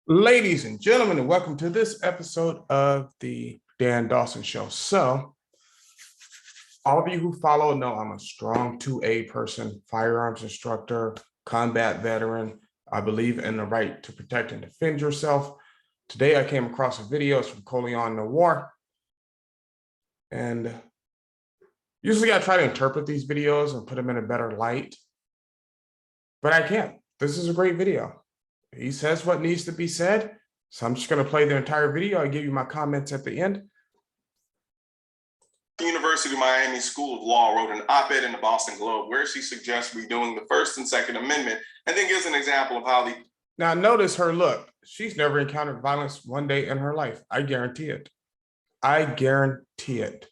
Ladies and gentlemen, and welcome to this episode of the Dan Dawson Show. So, all of you who follow know I'm a strong 2A person, firearms instructor, combat veteran. I believe in the right to protect and defend yourself. Today, I came across a video from Colin Noir. And usually I try to interpret these videos and put them in a better light, but I can't. This is a great video. He says what needs to be said. So I'm just going to play the entire video. I'll give you my comments at the end. The University of Miami School of Law wrote an op-ed in the Boston Globe where she suggests redoing the First and Second Amendment and then gives an example of how the... Now notice her look. She's never encountered violence one day in her life. I guarantee it. I guarantee it.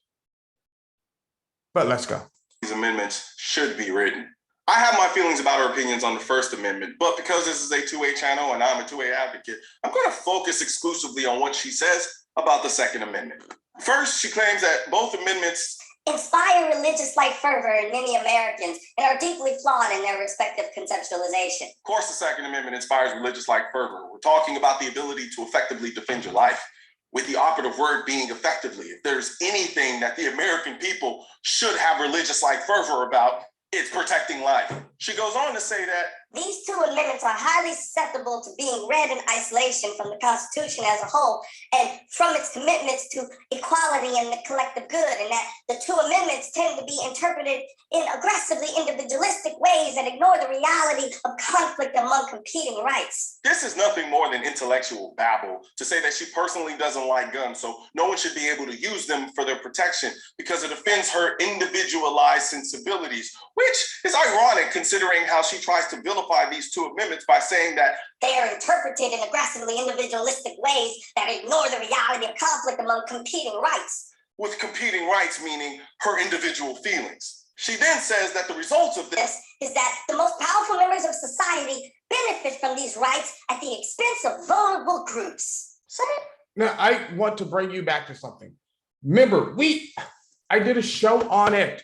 But let's go. These amendments should be written. I have my feelings about her opinions on the First Amendment, but because this is a 2A channel and I'm a 2A advocate, I'm going to focus exclusively on what she says about the Second Amendment. First, she claims that both amendments inspire religious-like fervor in many Americans and are deeply flawed in their respective conceptualization. Of course, the Second Amendment inspires religious-like fervor. We're talking about the ability to effectively defend your life, with the operative word being effectively. If there's anything that the American people should have religious-like fervor about, it's protecting life. She goes on to say that these two amendments are highly susceptible to being read in isolation from the Constitution as a whole and from its commitments to equality and the collective good, and that the two amendments tend to be interpreted in aggressively individualistic ways that ignore the reality of conflict among competing rights. This is nothing more than intellectual babble to say that she personally doesn't like guns, so no one should be able to use them for their protection because it offends her individualized sensibilities, which is ironic considering how she tries to vilify these two amendments by saying that they are interpreted in aggressively individualistic ways that ignore the reality of conflict among competing rights. With competing rights meaning her individual feelings. She then says that the results of this is that the most powerful members of society benefit from these rights at the expense of vulnerable groups. Now, I want to bring you back to something. Remember, I did a show on it.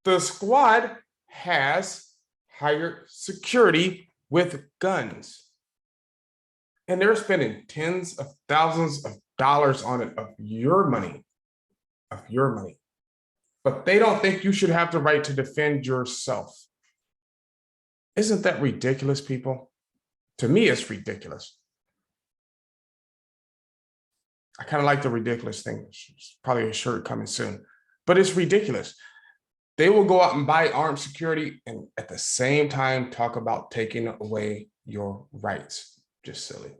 The squad has hired security with guns. And they're spending tens of thousands of dollars on it of your money. But they don't think you should have the right to defend yourself. Isn't that ridiculous, people? To me, it's ridiculous. I kind of like the ridiculous thing. It's probably a shirt coming soon, but it's ridiculous. They will go out and buy armed security and at the same time talk about taking away your rights. Just silly.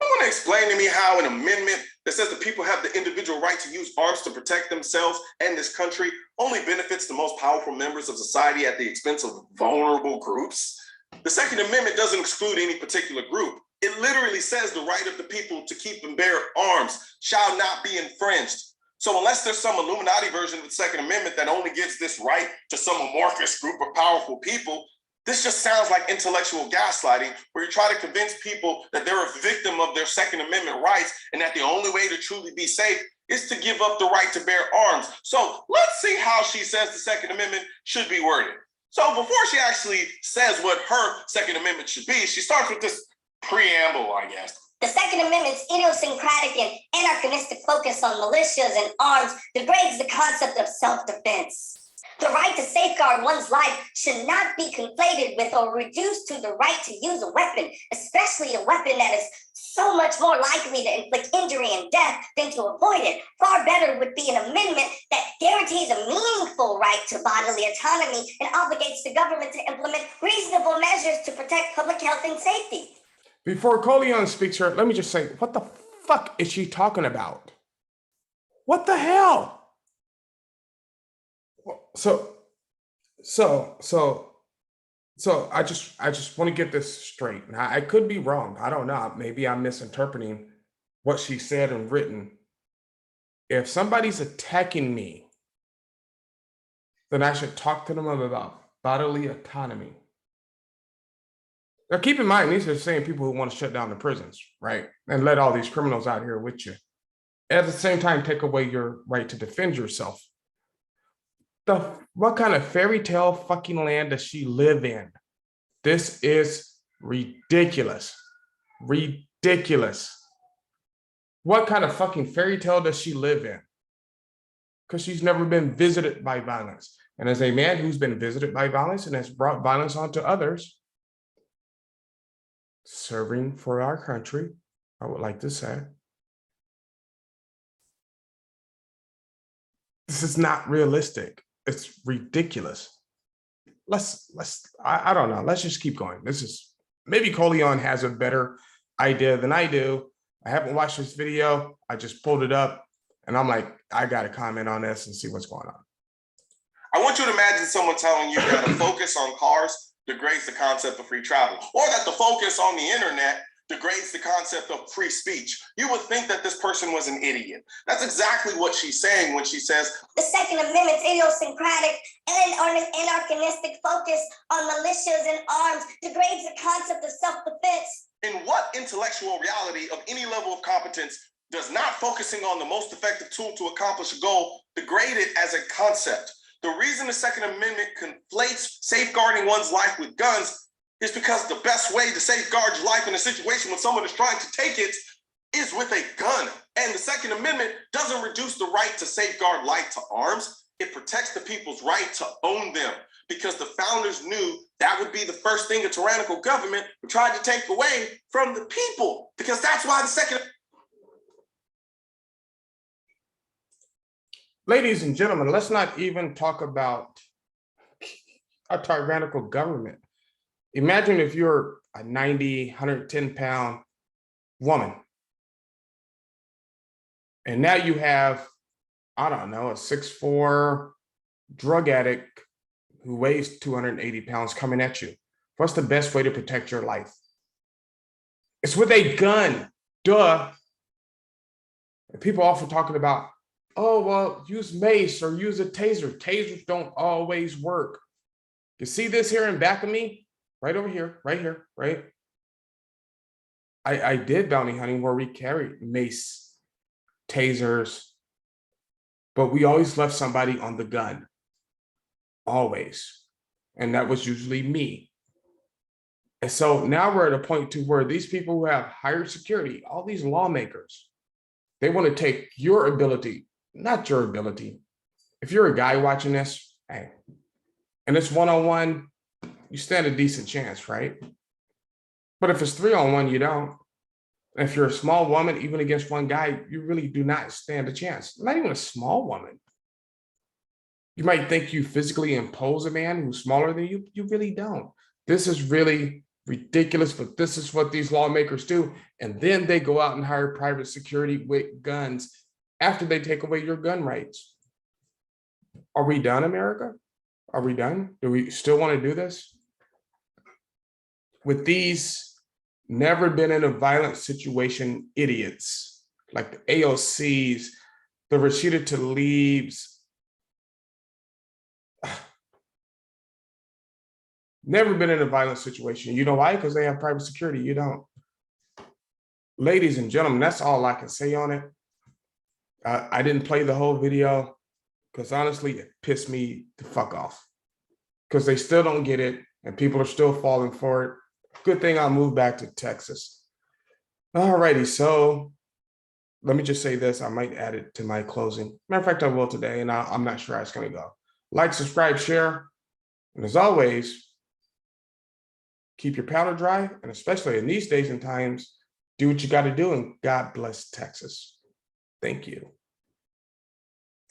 Someone explain to me how an amendment that says that people have the individual right to use arms to protect themselves and this country only benefits the most powerful members of society at the expense of vulnerable groups. The Second Amendment doesn't exclude any particular group. It literally says the right of the people to keep and bear arms shall not be infringed. So unless there's some Illuminati version of the Second Amendment that only gives this right to some amorphous group of powerful people, this just sounds like intellectual gaslighting, where you try to convince people that they're a victim of their Second Amendment rights and that the only way to truly be safe is to give up the right to bear arms. So let's see how she says the Second Amendment should be worded. So before she actually says what her Second Amendment should be, she starts with this preamble, I guess. The Second Amendment's idiosyncratic and anachronistic focus on militias and arms degrades the concept of self-defense. The right to safeguard one's life should not be conflated with or reduced to the right to use a weapon, especially a weapon that is so much more likely to inflict injury and death than to avoid it. Far better would be an amendment that guarantees a meaningful right to bodily autonomy and obligates the government to implement reasonable measures to protect public health and safety. Before Colin speaks here, let me just say, what the fuck is she talking about? What the hell? So I just want to get this straight. Now, I could be wrong. I don't know. Maybe I'm misinterpreting what she said and written. If somebody's attacking me, then I should talk to them about bodily autonomy. Now, keep in mind, these are the same people who want to shut down the prisons, right? And let all these criminals out here with you. At the same time, take away your right to defend yourself. What kind of fairy tale fucking land does she live in? This is ridiculous. Ridiculous. ridiculous. What kind of fucking fairy tale does she live in? Because she's never been visited by violence. And as a man who's been visited by violence and has brought violence onto others, serving for our country, I would like to say, this is not realistic. It's ridiculous. I don't know. Let's just keep going. This is, maybe Colin has a better idea than I do. I haven't watched this video. I just pulled it up and I'm like, I got to comment on this and see what's going on. I want you to imagine someone telling you that a focus on cars degrades the concept of free travel, or that the focus on the internet degrades the concept of free speech. You would think that this person was an idiot. That's exactly what she's saying when she says the Second Amendment's idiosyncratic and anarchistic focus on militias and arms degrades the concept of self-defense. In what intellectual reality of any level of competence does not focusing on the most effective tool to accomplish a goal degrade it as a concept? The reason the Second Amendment conflates safeguarding one's life with guns is because the best way to safeguard your life in a situation when someone is trying to take it is with a gun. And the Second Amendment doesn't reduce the right to safeguard life to arms. It protects the people's right to own them, because the founders knew that would be the first thing a tyrannical government tried to take away from the people, because that's why the Second. Ladies and gentlemen, let's not even talk about a tyrannical government. Imagine if you're a 90, 110 pound woman. And now you have, I don't know, a 6'4" drug addict who weighs 280 pounds coming at you. What's the best way to protect your life? It's with a gun, duh. And people often talking about, oh, well, use mace or use a taser. Tasers don't always work. You see this here in back of me? Right over here, right? I did bounty hunting where we carried mace, tasers, but we always left somebody on the gun, always. And that was usually me. And so now we're at a point to where these people who have higher security, all these lawmakers, they want to take your ability, not your ability. If you're a guy watching this, hey, and it's one-on-one, you stand a decent chance, right? But if it's 3-on-1, you don't. And if you're a small woman, even against one guy, you really do not stand a chance. Not even a small woman. You might think you physically impose a man who's smaller than you. You really don't. This is really ridiculous, but this is what these lawmakers do. And then they go out and hire private security with guns after they take away your gun rights. Are we done, America? Are we done? Do we still want to do this? With these never been in a violent situation idiots, like the AOCs, the Rashida Tlaibs, never been in a violent situation. You know why? Because they have private security. You don't. Ladies and gentlemen, that's all I can say on it. I didn't play the whole video because honestly, it pissed me the fuck off because they still don't get it and people are still falling for it. Good thing I moved back to Texas. All righty, so let me just say this. I might add it to my closing. Matter of fact, I will today, and I'm not sure how it's going to go. Like, subscribe, share, and as always, keep your powder dry, and especially in these days and times, do what you got to do, and God bless Texas. Thank you.